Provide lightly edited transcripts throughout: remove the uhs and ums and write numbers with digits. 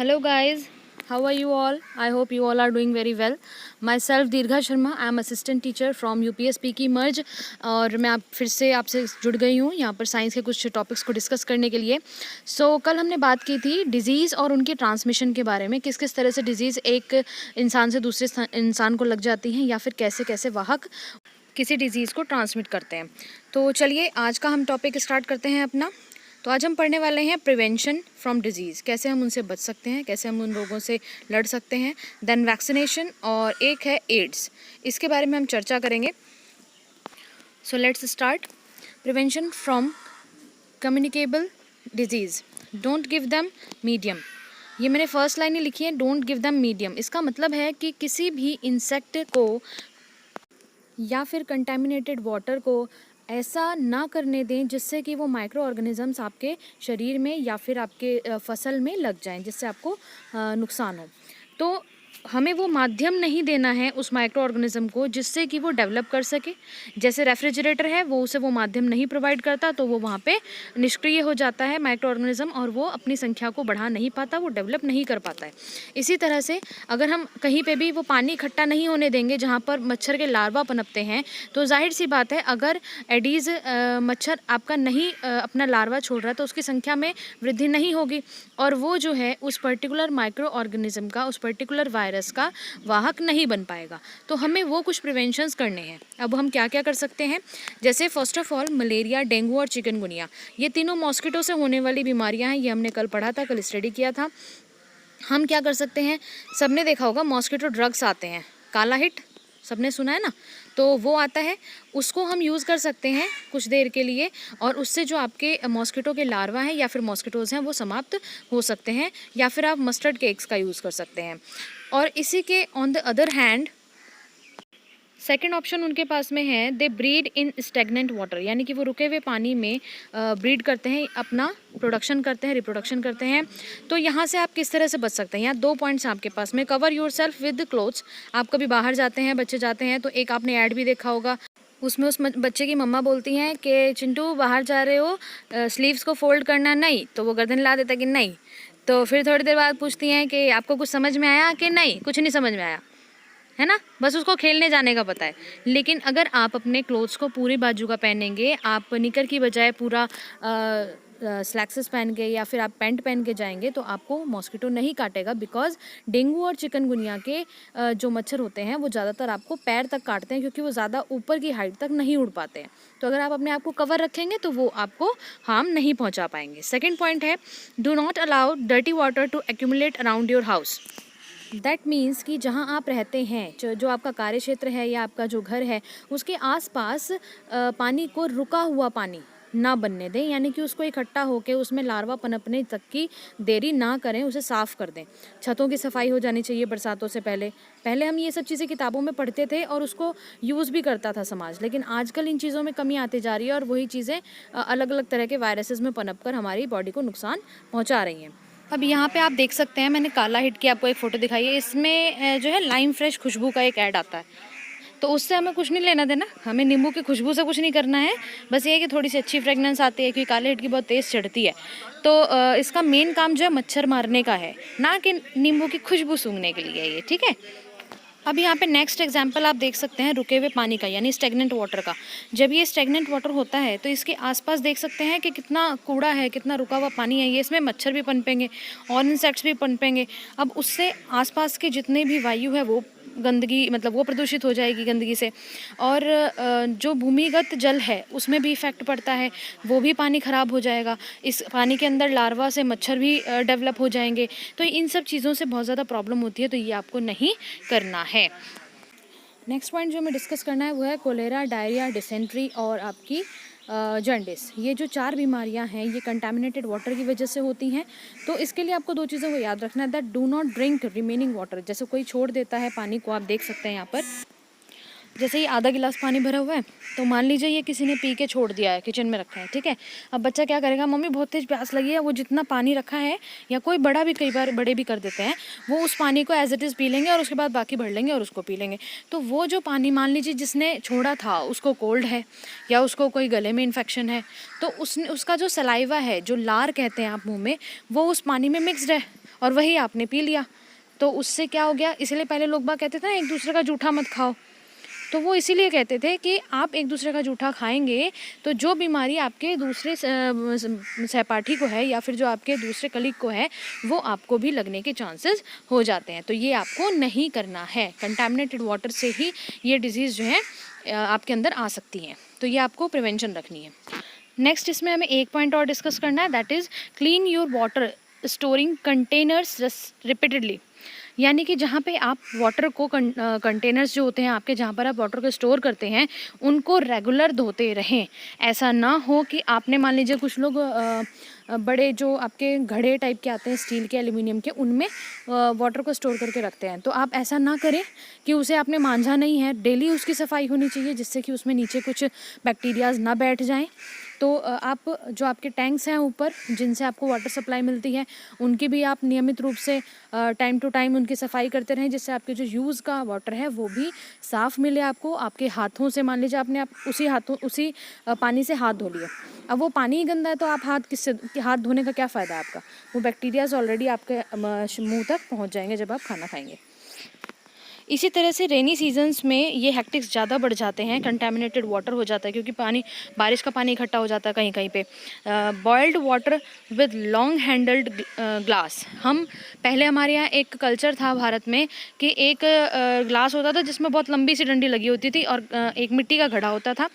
Hello guys, how are you all? I hope you all are doing very well. Myself दीर्घा Sharma, I am assistant teacher from UPS PK Merge और मैं फिर से आपसे जुड़ गई हूँ यहाँ पर साइंस के कुछ टॉपिक्स को डिस्कस करने के लिए। कल हमने बात की थी डिजीज़ और उनके ट्रांसमिशन के बारे में, किस किस तरह से डिजीज़ एक इंसान से दूसरे इंसान को लग जाती हैं या फिर कैसे कैसे वाहक किसी डिजीज़ को ट्रांसमिट करते हैं। तो चलिए आज का हम टॉपिक स्टार्ट करते हैं अपना। तो आज हम पढ़ने वाले हैं प्रिवेंशन फ्रॉम डिजीज़, कैसे हम उनसे बच सकते हैं, कैसे हम उन रोगों से लड़ सकते हैं। देन वैक्सीनेशन और एक है एड्स, इसके बारे में हम चर्चा करेंगे। So let's start. Prevention from communicable disease, don't give them medium. ये मैंने फर्स्ट लाइन ही लिखी है, डोंट गिव देम मीडियम। इसका मतलब है कि किसी भी इंसेक्ट को या फिर कंटेमिनेटेड वाटर को ऐसा ना करने दें जिससे कि वो माइक्रो ऑर्गेनिजम्स आपके शरीर में या फिर आपके फसल में लग जाएं, जिससे आपको नुकसान हो। तो हमें वो माध्यम नहीं देना है उस माइक्रो ऑर्गेनिज्म को जिससे कि वो डेवलप कर सके। जैसे रेफ्रिजरेटर है, वो उसे वो माध्यम नहीं प्रोवाइड करता तो वो वहाँ पे निष्क्रिय हो जाता है माइक्रो ऑर्गेनिज्म और वो अपनी संख्या को बढ़ा नहीं पाता, वो डेवलप नहीं कर पाता है। इसी तरह से अगर हम कहीं पे भी वो पानी इकट्ठा नहीं होने देंगे जहाँ पर मच्छर के लार्वा पनपते हैं, तो जाहिर सी बात है अगर एडीज़ मच्छर आपका नहीं अपना लार्वा छोड़ रहा है तो उसकी संख्या में वृद्धि नहीं होगी और वो जो है उस पर्टिकुलर माइक्रो ऑर्गेनिज्म का, उस पर्टिकुलर वायरस का वाहक नहीं बन पाएगा। तो हमें वो कुछ प्रिवेंशंस करने हैं। अब हम क्या क्या कर सकते हैं, जैसे first of all malaria, dengue और चिकनगुनिया, ये तीनों मॉस्किटो से होने वाली बीमारियां हैं। ये हमने कल पढ़ा था, कल स्टडी किया था। हम क्या कर सकते हैं, सबने देखा होगा मॉस्किटो ड्रग्स आते हैं, काला हिट सबने सुना है ना, तो वो आता है, उसको हम यूज़ कर सकते हैं कुछ देर के लिए और उससे जो आपके मॉस्किटो के लार्वा हैं या फिर मॉस्किटोज़ हैं वो समाप्त हो सकते हैं। या फिर आप मस्टर्ड केक्स का यूज़ कर सकते हैं। और इसी के on the other hand second option उनके पास में है, दे ब्रीड इन स्टेगनेंट वाटर, यानी कि वो रुके हुए पानी में ब्रीड करते हैं, अपना प्रोडक्शन करते हैं, रिप्रोडक्शन करते हैं। तो यहाँ से आप किस तरह से बच सकते हैं, यहाँ 2 पॉइंट्स आपके पास में। Cover your self with clothes, आप कभी बाहर जाते हैं, बच्चे जाते हैं तो एक आपने ऐड भी देखा होगा, उसमें उस बच्चे की मम्मा बोलती हैं कि चिंटू बाहर जा रहे हो, स्लीव्स को फोल्ड करना नहीं, तो वो गर्दन हिला देता कि नहीं। तो फिर थोड़ी देर बाद पूछती हैं कि आपको कुछ समझ में आया कि नहीं, कुछ नहीं समझ में आया, है ना, बस उसको खेलने जाने का पता है। लेकिन अगर आप अपने क्लोथ्स को पूरी बाजू का पहनेंगे, आप निकर की बजाय पूरा स्लैक्सेस पहन के या फिर आप पैंट पहन के जाएंगे तो आपको मॉस्किटो नहीं काटेगा। बिकॉज डेंगू और चिकनगुनिया के जो मच्छर होते हैं वो ज़्यादातर आपको पैर तक काटते हैं क्योंकि वो ज़्यादा ऊपर की हाइट तक नहीं उड़ पाते हैं। तो अगर आप अपने आप को कवर रखेंगे तो वो आपको हार्म नहीं पहुंचा पाएंगे। सेकेंड पॉइंट है, do not allow dirty water to accumulate around your house. That means कि जहाँ आप रहते हैं, जो आपका कार्य क्षेत्र है या आपका जो घर है, उसके आसपास पानी को रुका हुआ पानी ना बनने दें, यानी कि उसको इकट्ठा होकर उसमें लार्वा पनपने तक की देरी ना करें, उसे साफ़ कर दें। छतों की सफाई हो जानी चाहिए बरसातों से पहले। पहले हम ये सब चीज़ें किताबों में पढ़ते थे और उसको यूज़ भी करता था समाज, लेकिन आजकल इन चीज़ों में कमी आती जा रही है और वही चीज़ें अलग अलग तरह के वायरसेस में पनप कर हमारी बॉडी को नुकसान पहुँचा रही हैं। अब यहाँ पे आप देख सकते हैं, मैंने काला हिट की आपको एक फ़ोटो दिखाई है, इसमें जो है लाइम फ्रेश खुशबू का एक ऐड आता है। तो उससे हमें कुछ नहीं लेना देना, हमें नींबू की खुशबू से कुछ नहीं करना है, बस ये है कि थोड़ी सी अच्छी फ्रेगनेंस आती है क्योंकि काले हिट की बहुत तेज़ चढ़ती है। तो इसका मेन काम जो है मच्छर मारने का है, ना कि नींबू की खुशबू सूंघने के लिए ये, ठीक है। अब यहाँ पे नेक्स्ट एग्जांपल आप देख सकते हैं रुके हुए पानी का, यानी स्टेगनेंट वाटर का। जब ये स्टेगनेंट वाटर होता है तो इसके आसपास देख सकते हैं कि कितना कूड़ा है, कितना रुका हुआ पानी है। ये इसमें मच्छर भी पनपेंगे और इंसेक्ट्स भी पनपेंगे। अब उससे आसपास के जितने भी वायु है वो गंदगी, मतलब वो प्रदूषित हो जाएगी गंदगी से। और जो भूमिगत जल है उसमें भी इफ़ेक्ट पड़ता है, वो भी पानी ख़राब हो जाएगा। इस पानी के अंदर लार्वा से मच्छर भी डेवलप हो जाएंगे। तो इन सब चीज़ों से बहुत ज़्यादा प्रॉब्लम होती है, तो ये आपको नहीं करना है। नेक्स्ट पॉइंट जो हमें डिस्कस करना है वो है कोलेरा, डायरिया, डिसेंट्री और आपकी जॉन्डिस। ये जो 4 बीमारियां हैं ये कंटामिनेटेड वाटर की वजह से होती हैं। तो इसके लिए आपको 2 चीज़ों को याद रखना है, that do not drink remaining water. जैसे कोई छोड़ देता है पानी को, आप देख सकते हैं यहाँ पर, जैसे ही आधा गिलास पानी भरा हुआ है तो मान लीजिए ये किसी ने पी के छोड़ दिया है, किचन में रखा है, ठीक है। अब बच्चा क्या करेगा, मम्मी बहुत तेज़ प्यास लगी है, वो जितना पानी रखा है, या कोई बड़ा भी, कई बार बड़े भी कर देते हैं, वो उस पानी को एज इट इज़ पी लेंगे और उसके बाद बाकी भर लेंगे और उसको पी लेंगे। तो वो जो पानी मान लीजिए जिसने छोड़ा था उसको कोल्ड है या उसको कोई गले में इन्फेक्शन है, तो उसका जो सलाइवा है, जो लार कहते हैं आप मुँह में, वो उस पानी में मिक्सड है और वही आपने पी लिया। तो उससे क्या हो गया, इसलिए पहले लोग बाग कहते थे ना एक दूसरे का जूठा मत खाओ, तो वो इसीलिए कहते थे कि आप एक दूसरे का जूठा खाएंगे तो जो बीमारी आपके दूसरे सहपाठी को है या फिर जो आपके दूसरे कलीग को है वो आपको भी लगने के चांसेस हो जाते हैं। तो ये आपको नहीं करना है। कंटामिनेटेड वाटर से ही ये डिजीज़ जो है आपके अंदर आ सकती हैं, तो ये आपको प्रिवेंशन रखनी है। नेक्स्ट इसमें हमें एक पॉइंट और डिस्कस करना है, that is clean your water storing containers repeatedly. यानी कि जहाँ पे आप वाटर को कंटेनर्स जो होते हैं आपके, जहाँ पर आप वाटर को स्टोर करते हैं, उनको रेगुलर धोते रहें। ऐसा ना हो कि आपने, मान लीजिए कुछ लोग बड़े जो आपके घड़े टाइप के आते हैं स्टील के, एल्यूमिनियम के, उनमें वाटर को स्टोर करके रखते हैं। तो आप ऐसा ना करें कि उसे आपने मांझा नहीं है, डेली उसकी सफाई होनी चाहिए जिससे कि उसमें नीचे कुछ बैक्टीरियाज ना बैठ जाएं। तो आप जो आपके टैंक्स हैं ऊपर जिनसे आपको वाटर सप्लाई मिलती है, उनकी भी आप नियमित रूप से टाइम टू टाइम उनकी सफाई करते रहें, जिससे आपके जो यूज़ का वाटर है वो भी साफ़ मिले आपको। आपके हाथों से, मान लीजिए आपने उसी पानी से हाथ धो लिया, अब वो पानी ही गंदा है तो आप हाथ धोने का क्या फ़ायदा आपका? वो बैक्टीरियाज ऑलरेडी आपके मुंह तक पहुंच जाएंगे जब आप खाना खाएंगे। इसी तरह से रेनी सीजन्स में ये हेक्टिक्स ज़्यादा बढ़ जाते हैं, कंटेमिनेटेड वाटर हो जाता है क्योंकि बारिश का पानी इकट्ठा हो जाता है कहीं कहीं पे। Boiled water with long handled glass. हम पहले, हमारे यहाँ एक कल्चर था भारत में कि एक ग्लास होता था जिसमें बहुत लंबी सी डंडी लगी होती थी और एक मिट्टी का घड़ा होता था,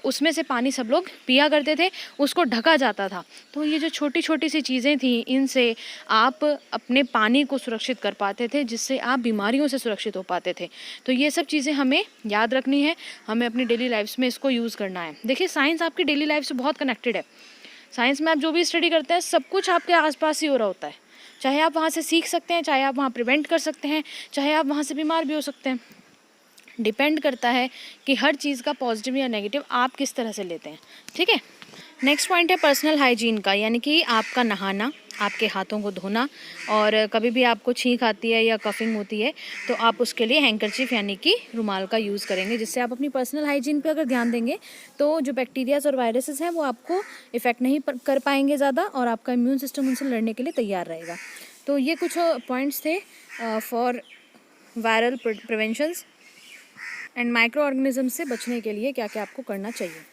उसमें से पानी सब लोग पिया करते थे, उसको ढका जाता था। तो ये जो छोटी छोटी सी चीज़ें थी, इनसे आप अपने पानी को सुरक्षित कर पाते थे, जिससे आप बीमारियों से सुरक्षित हो पाते थे। तो ये सब चीज़ें हमें याद रखनी है, हमें अपनी डेली लाइफ्स में इसको यूज़ करना है। देखिए, साइंस आपकी डेली लाइफ से बहुत कनेक्टेड है। साइंस में आप जो भी स्टडी करते हैं सब कुछ आपके आसपास ही हो रहा होता है। चाहे आप वहाँ से सीख सकते हैं, चाहे आप वहाँ प्रिवेंट कर सकते हैं, चाहे आप वहाँ से बीमार भी हो सकते हैं। डिपेंड करता है कि हर चीज़ का पॉजिटिव या नेगेटिव आप किस तरह से लेते हैं। ठीक है। नेक्स्ट पॉइंट है पर्सनल हाइजीन का, यानी कि आपका नहाना, आपके हाथों को धोना, और कभी भी आपको छींक आती है या कफिंग होती है तो आप उसके लिए हैंकरचीफ यानी कि रुमाल का यूज़ करेंगे, जिससे आप अपनी पर्सनल हाइजीन पे अगर ध्यान देंगे तो जो बैक्टीरियाज और वायरसेस हैं वो आपको इफ़ेक्ट नहीं कर पाएंगे ज़्यादा, और आपका इम्यून सिस्टम उनसे लड़ने के लिए तैयार रहेगा। तो ये कुछ पॉइंट्स थे for viral preventions and micro organism से बचने के लिए क्या क्या आपको करना चाहिए।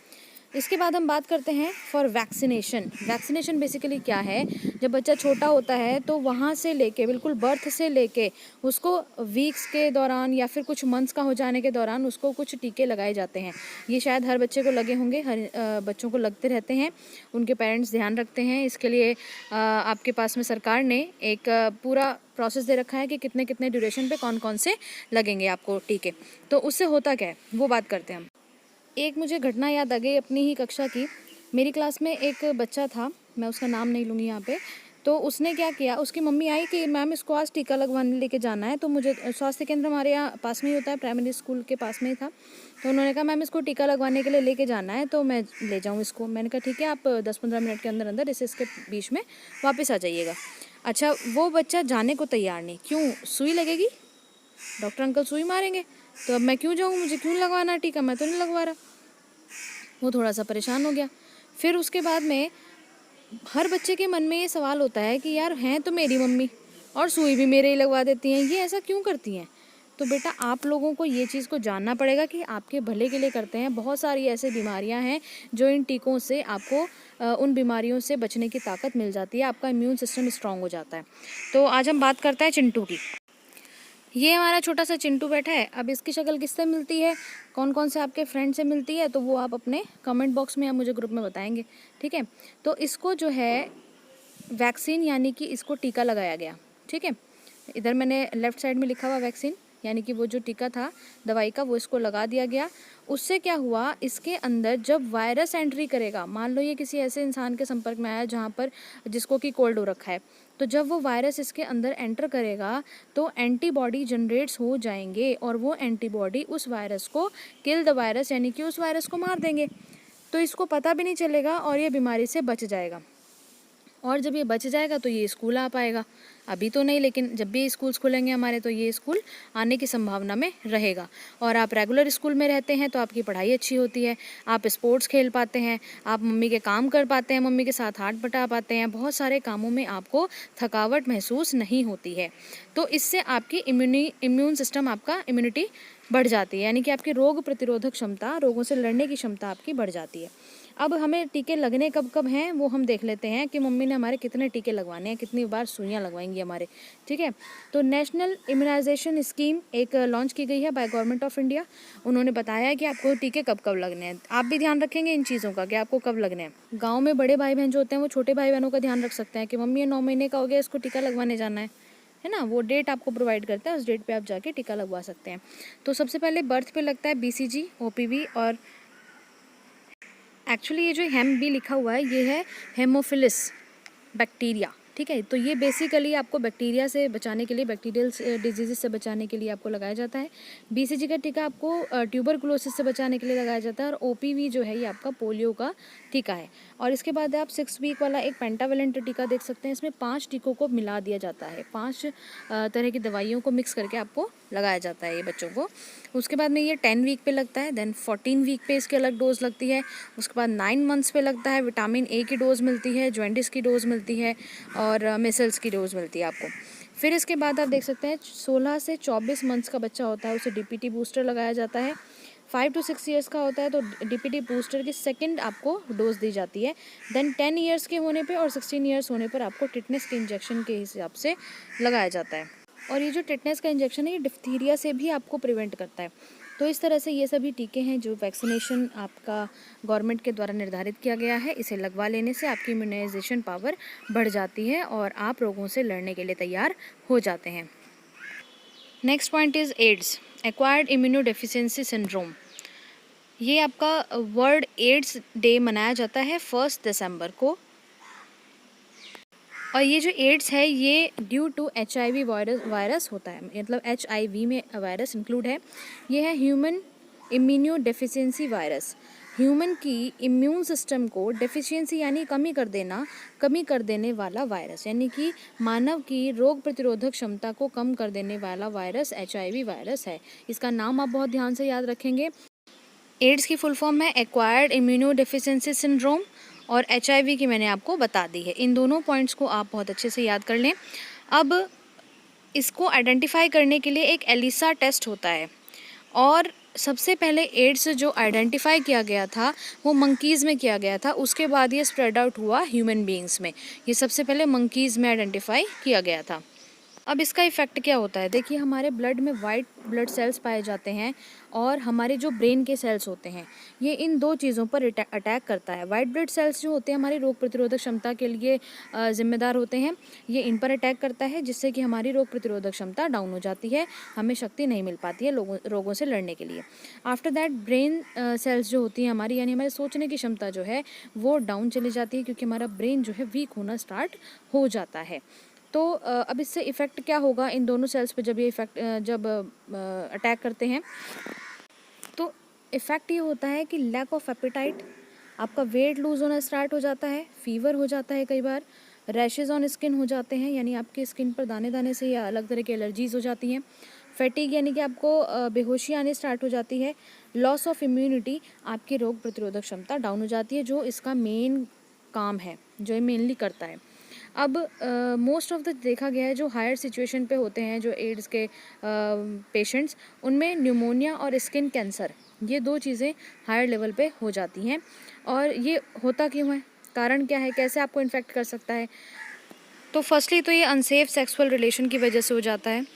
इसके बाद हम बात करते हैं फॉर वैक्सीनेशन। वैक्सीनेशन बेसिकली क्या है, जब बच्चा छोटा होता है तो वहाँ से लेके, बिल्कुल बर्थ से लेके उसको वीक्स के दौरान या फिर कुछ मंथ्स का हो जाने के दौरान उसको कुछ टीके लगाए जाते हैं। ये शायद हर बच्चे को लगे होंगे, हर बच्चों को लगते रहते हैं, उनके पेरेंट्स ध्यान रखते हैं। इसके लिए आपके पास में सरकार ने एक पूरा प्रोसेस दे रखा है कि कितने कितने ड्यूरेशन पे कौन कौन से लगेंगे आपको टीके। तो उससे होता क्या है वो बात करते हैं हम। एक मुझे घटना याद आ गई अपनी ही कक्षा की। मेरी क्लास में एक बच्चा था, मैं उसका नाम नहीं लूँगी यहाँ पे। तो उसने क्या किया, उसकी मम्मी आई कि मैम इसको आज टीका लगवाने लेके जाना है। तो मुझे स्वास्थ्य केंद्र हमारे यहाँ पास में ही होता है, प्राइमरी स्कूल के पास में ही था। तो उन्होंने कहा मैम इसको टीका लगवाने के लिए लेके जाना है तो मैं ले जाऊँ इसको। मैंने कहा ठीक है, आप 10-15 मिनट के अंदर अंदर इसके बीच में वापस आ जाइएगा। अच्छा, वो बच्चा जाने को तैयार नहीं। क्यों? सुई लगेगी, डॉक्टर अंकल सुई मारेंगे, तो अब मैं क्यों जाऊँ, मुझे क्यों लगवाना टीका, मैं तो नहीं लगवा रहा। वो थोड़ा सा परेशान हो गया। फिर उसके बाद में हर बच्चे के मन में ये सवाल होता है कि यार हैं तो मेरी मम्मी और सुई भी मेरे ही लगवा देती हैं, ये ऐसा क्यों करती हैं? तो बेटा आप लोगों को ये चीज़ को जानना पड़ेगा कि आपके भले के लिए करते हैं। बहुत सारी ऐसी बीमारियां हैं जो इन टीकों से आपको उन बीमारियों से बचने की ताकत मिल जाती है, आपका इम्यून सिस्टम स्ट्रांग हो जाता है। तो आज हम बात करते हैं चिंटू की। ये हमारा छोटा सा चिंटू बैठा है। अब इसकी शक्ल किससे मिलती है, कौन कौन से आपके फ्रेंड से मिलती है, तो वो आप अपने कमेंट बॉक्स में या मुझे ग्रुप में बताएंगे। ठीक है। तो इसको जो है वैक्सीन यानी कि इसको टीका लगाया गया। ठीक है, इधर मैंने लेफ़्ट साइड में लिखा हुआ वैक्सीन यानी कि वो जो टीका था दवाई का वो इसको लगा दिया गया। उससे क्या हुआ, इसके अंदर जब वायरस एंट्री करेगा, मान लो ये किसी ऐसे इंसान के संपर्क में आया जहाँ पर जिसको कि कोल्ड हो रखा है, तो जब वो वायरस इसके अंदर एंटर करेगा तो एंटीबॉडी जनरेट्स हो जाएंगे और वो एंटीबॉडी उस वायरस को किल द वायरस यानी कि उस वायरस को मार देंगे। तो इसको पता भी नहीं चलेगा और ये बीमारी से बच जाएगा। और जब ये बच जाएगा तो ये स्कूल आ पाएगा। अभी तो नहीं, लेकिन जब भी स्कूल्स खुलेंगे हमारे तो ये स्कूल आने की संभावना में रहेगा। और आप रेगुलर स्कूल में रहते हैं तो आपकी पढ़ाई अच्छी होती है, आप स्पोर्ट्स खेल पाते हैं, आप मम्मी के काम कर पाते हैं, मम्मी के साथ हाथ बटा पाते हैं, बहुत सारे कामों में आपको थकावट महसूस नहीं होती है। तो इससे आपकी इम्यून सिस्टम, आपका इम्यूनिटी बढ़ जाती है, यानी कि आपकी रोग प्रतिरोधक क्षमता, रोगों से लड़ने की क्षमता आपकी बढ़ जाती है। अब हमें टीके लगने कब कब हैं वो हम देख लेते हैं कि मम्मी ने हमारे कितने टीके लगवाने हैं, कितनी बार सुइयाँ लगवाएंगी हमारे, ठीक है। तो नेशनल इम्यूनाइजेशन स्कीम एक लॉन्च की गई है बाय गवर्नमेंट ऑफ इंडिया। उन्होंने बताया है कि आपको टीके कब कब लगने हैं। आप भी ध्यान रखेंगे इन चीज़ों का कि आपको कब लगने हैं। गाँव में बड़े भाई बहन जो होते हैं वो छोटे भाई बहनों का ध्यान रख सकते हैं कि मम्मी ये 9 महीने का हो गया, इसको टीका लगवाने जाना है ना। वो डेट आपको प्रोवाइड करता है, उस डेट पे आप जाके टीका लगवा सकते हैं। तो सबसे पहले बर्थ पे लगता है BCG, OPV और एक्चुअली ये जो हेम बी लिखा हुआ है ये है हेमोफिलिस बैक्टीरिया, ठीक है। तो ये बेसिकली आपको बैक्टीरिया से बचाने के लिए, बैक्टीरियल डिजीज़ से बचाने के लिए आपको लगाया जाता है। BCG का टीका आपको ट्यूबरकुलोसिस से बचाने के लिए लगाया जाता है। और OPV जो है ये आपका पोलियो का टीका है। और इसके बाद आप 6 वीक वाला एक पेंटावेलेंट टीका देख सकते हैं। इसमें 5 टीकों को मिला दिया जाता है, 5 तरह की दवाइयों को मिक्स करके आपको लगाया जाता है ये बच्चों को। उसके बाद में ये 10 वीक पे लगता है, देन 14 वीक पे इसकी अलग डोज लगती है। उसके बाद 9 मंथ्स पे लगता है, विटामिन A की डोज मिलती है, जॉन्डिस की डोज मिलती है और मिसल्स की डोज मिलती है आपको। फिर इसके बाद आप देख सकते हैं 16 से 24 मंथ्स का बच्चा होता है उसे DPT बूस्टर लगाया जाता है। 5 to 6 ईयर्स का होता है तो DPT बूस्टर की सेकंड आपको डोज दी जाती है। देन 10 ईयर्स के होने पे और 16 ईयर्स होने पर आपको टिटनेस के इंजेक्शन के हिसाब से लगाया जाता है। और ये जो टिटनेस का इंजेक्शन है ये डिप्थीरिया से भी आपको प्रिवेंट करता है। तो इस तरह से ये सभी टीके हैं जो वैक्सीनेशन आपका गवर्नमेंट के द्वारा निर्धारित किया गया है। इसे लगवा लेने से आपकी इम्यूनाइजेशन पावर बढ़ जाती है और आप रोगों से लड़ने के लिए तैयार हो जाते हैं। Next point is AIDS, acquired immunodeficiency syndrome. ये आपका वर्ल्ड एड्स डे मनाया जाता है 1 दिसंबर को। और ये जो एड्स है ये ड्यू टू HIV वायरस होता है, मतलब HIV में वायरस इंक्लूड है। ये है human immuno deficiency virus. Human की इम्यून सिस्टम को डेफिशिएंसी यानी कमी कर देने वाला वायरस, यानी कि मानव की रोग प्रतिरोधक क्षमता को कम कर देने वाला वायरस HIV वायरस है। इसका नाम आप बहुत ध्यान से याद रखेंगे। एड्स की फुल फॉर्म है एक्वायर्ड इम्यूनो डेफिशिएंसी सिंड्रोम और HIV की मैंने आपको बता दी है। इन दोनों पॉइंट्स को आप बहुत अच्छे से याद कर लें। अब इसको आइडेंटिफाई करने के लिए एक एलिसा टेस्ट होता है और सबसे पहले एड्स जो आइडेंटिफाई किया गया था वो मंकीज़ में किया गया था, उसके बाद ये स्प्रेड आउट हुआ ह्यूमन बीइंग्स में। ये सबसे पहले मंकीज़ में आइडेंटिफाई किया गया था। अब इसका इफ़ेक्ट क्या होता है, देखिए हमारे ब्लड में वाइट ब्लड सेल्स पाए जाते हैं और हमारे जो ब्रेन के सेल्स होते हैं ये इन दो चीज़ों पर अटैक करता है। वाइट ब्लड सेल्स जो होते हैं हमारी रोग प्रतिरोधक क्षमता के लिए ज़िम्मेदार होते हैं, ये इन पर अटैक करता है जिससे कि हमारी रोग प्रतिरोधक क्षमता डाउन हो जाती है, हमें शक्ति नहीं मिल पाती है रोगों से लड़ने के लिए। आफ्टर दैट ब्रेन सेल्स जो होती हैं हमारी, यानी हमारे सोचने की क्षमता जो है वो डाउन चली जाती है क्योंकि हमारा ब्रेन जो है वीक होना स्टार्ट हो जाता है। तो अब इससे इफ़ेक्ट क्या होगा इन दोनों सेल्स पे जब ये अटैक करते हैं, तो इफ़ेक्ट ये होता है कि लैक ऑफ एपेटाइट, आपका वेट लूज़ होना स्टार्ट हो जाता है, फीवर हो जाता है, कई बार रैशेज़ ऑन स्किन हो जाते हैं, यानी आपकी स्किन पर दाने दाने से या अलग तरह की एलर्जीज़ हो जाती हैं। फैटिग यानी कि आपको बेहोशी आने स्टार्ट हो जाती है। लॉस ऑफ इम्यूनिटी, आपकी रोग प्रतिरोधक क्षमता डाउन हो जाती है, जो इसका मेन काम है, जो ये मेनली करता है। अब मोस्ट ऑफ द देखा गया है जो हायर सिचुएशन पे होते हैं जो एड्स के पेशेंट्स, उनमें न्यूमोनिया और स्किन कैंसर, ये दो चीज़ें हायर लेवल पे हो जाती हैं। और ये होता क्यों है, कारण क्या है, कैसे आपको इन्फेक्ट कर सकता है? तो फर्स्टली तो ये अनसेफ सेक्सुअल रिलेशन की वजह से हो जाता है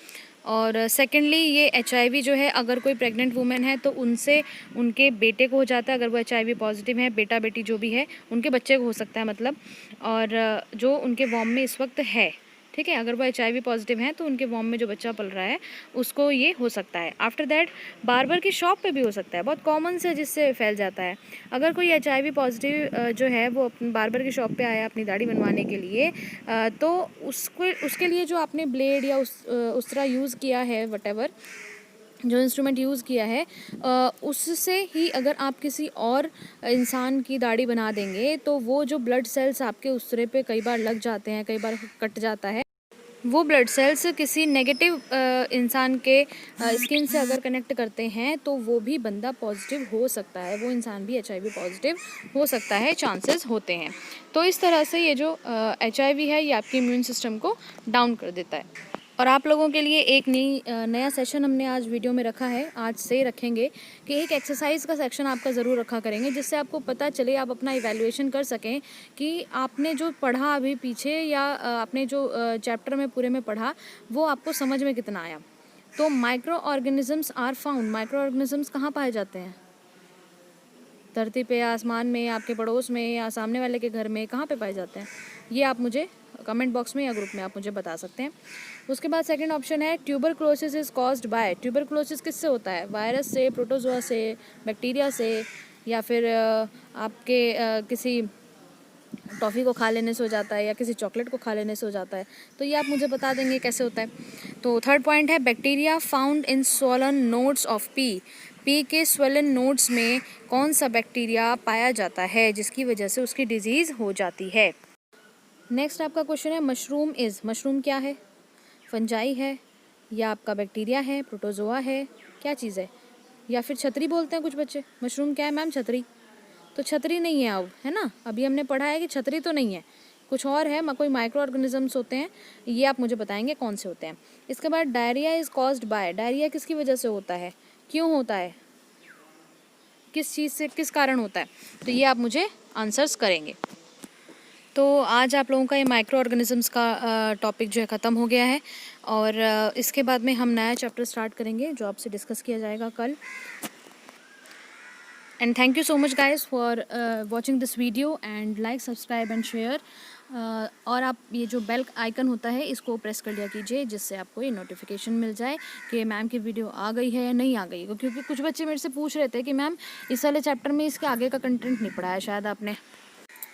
और सेकेंडली ये HIV जो है अगर कोई प्रेग्नेंट वुमेन है तो उनसे उनके बेटे को हो जाता है, अगर वो HIV पॉजिटिव है, बेटा बेटी जो भी है उनके बच्चे को हो सकता है मतलब, और जो उनके वॉम में इस वक्त है, ठीक है, अगर वो HIV पॉजिटिव हैं तो उनके वॉम में जो बच्चा पल रहा है उसको ये हो सकता है। आफ्टर दैट बार्बर की शॉप पे भी हो सकता है, बहुत कॉमन से जिससे फैल जाता है। अगर कोई HIV पॉजिटिव जो है वो बार्बर की शॉप पे आया अपनी दाढ़ी बनवाने के लिए, तो उसके लिए जो आपने ब्लेड या उस तरह यूज़ किया है वटेवर, जो इंस्ट्रूमेंट यूज़ किया है उससे ही अगर आप किसी और इंसान की दाढ़ी बना देंगे तो वो जो ब्लड सेल्स आपके उसरे पे कई बार लग जाते हैं, कई बार कट जाता है, वो ब्लड सेल्स किसी नेगेटिव इंसान के स्किन से अगर कनेक्ट करते हैं तो वो भी बंदा पॉजिटिव हो सकता है, वो इंसान भी HIV पॉजिटिव हो सकता है, चांसेस होते हैं। तो इस तरह से ये जो HIV है ये आपके इम्यून सिस्टम को डाउन कर देता है। और आप लोगों के लिए एक नया सेशन हमने आज वीडियो में रखा है, आज से रखेंगे कि एक एक्सरसाइज का सेक्शन आपका ज़रूर रखा करेंगे, जिससे आपको पता चले, आप अपना इवैल्यूएशन कर सकें कि आपने जो पढ़ा अभी पीछे या आपने जो चैप्टर में पूरे में पढ़ा वो आपको समझ में कितना आया। तो micro organisms are found, micro organisms कहाँ पाए जाते हैं? धरती पे, आसमान में, आपके पड़ोस में या सामने वाले के घर में, कहाँ पे पाए जाते हैं? ये आप मुझे कमेंट बॉक्स में या ग्रुप में आप मुझे बता सकते हैं। उसके बाद सेकंड ऑप्शन है tuberculosis is caused by. Tuberculosis किससे होता है? वायरस से, प्रोटोजोआ से, बैक्टीरिया से, या फिर आपके किसी टॉफ़ी को खा लेने से हो जाता है या किसी चॉकलेट को खा लेने से हो जाता है। तो ये आप मुझे बता देंगे कैसे होता है। तो थर्ड पॉइंट है bacteria found in swollen nodes of P. P के स्वलन नोड्स में कौन सा बैक्टीरिया पाया जाता है जिसकी वजह से उसकी डिजीज़ हो जाती है? नेक्स्ट आपका क्वेश्चन है मशरूम इज़। मशरूम क्या है? फंजाई है या आपका बैक्टीरिया है, प्रोटोजोआ है, क्या चीज़ है? या फिर छतरी बोलते हैं कुछ बच्चे। मशरूम क्या है मैम? छतरी। तो छतरी नहीं है अब, है ना? अभी हमने पढ़ा है कि छतरी तो नहीं है, कुछ और है, कोई माइक्रो ऑर्गेनिजम्स होते हैं, ये आप मुझे बताएंगे कौन से होते हैं। इसके बाद diarrhoea is caused by. Diarrhoea किसकी वजह से होता है, क्यों होता है, किस चीज़ से, किस कारण होता है? तो ये आप मुझे आंसर्स करेंगे। तो आज आप लोगों का ये माइक्रो ऑर्गेनिजम्स का टॉपिक जो है ख़त्म हो गया है और इसके बाद में हम नया चैप्टर स्टार्ट करेंगे जो आपसे डिस्कस किया जाएगा कल। And thank you so much guys for watching this video and like, subscribe and share. और आप ये जो बेल आइकन होता है इसको प्रेस कर लिया कीजिए, जिससे आपको ये नोटिफिकेशन मिल जाए कि मैम की वीडियो आ गई है या नहीं आ गई। क्योंकि कुछ बच्चे मेरे से पूछ रहे थे कि मैम इस वाले चैप्टर में इसके आगे का कंटेंट नहीं पढ़ाया शायद आपने।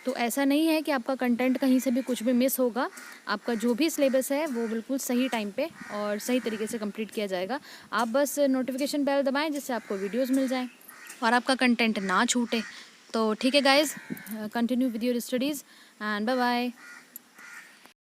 तो ऐसा नहीं है कि आपका कंटेंट कहीं से भी कुछ भी मिस होगा, आपका जो भी सिलेबस है वो बिल्कुल सही टाइम पे और सही तरीके से कंप्लीट किया जाएगा। आप बस नोटिफिकेशन बेल दबाएं जिससे आपको वीडियोस मिल जाएं और आपका कंटेंट ना छूटे। तो ठीक है guys, continue with your studies and bye bye.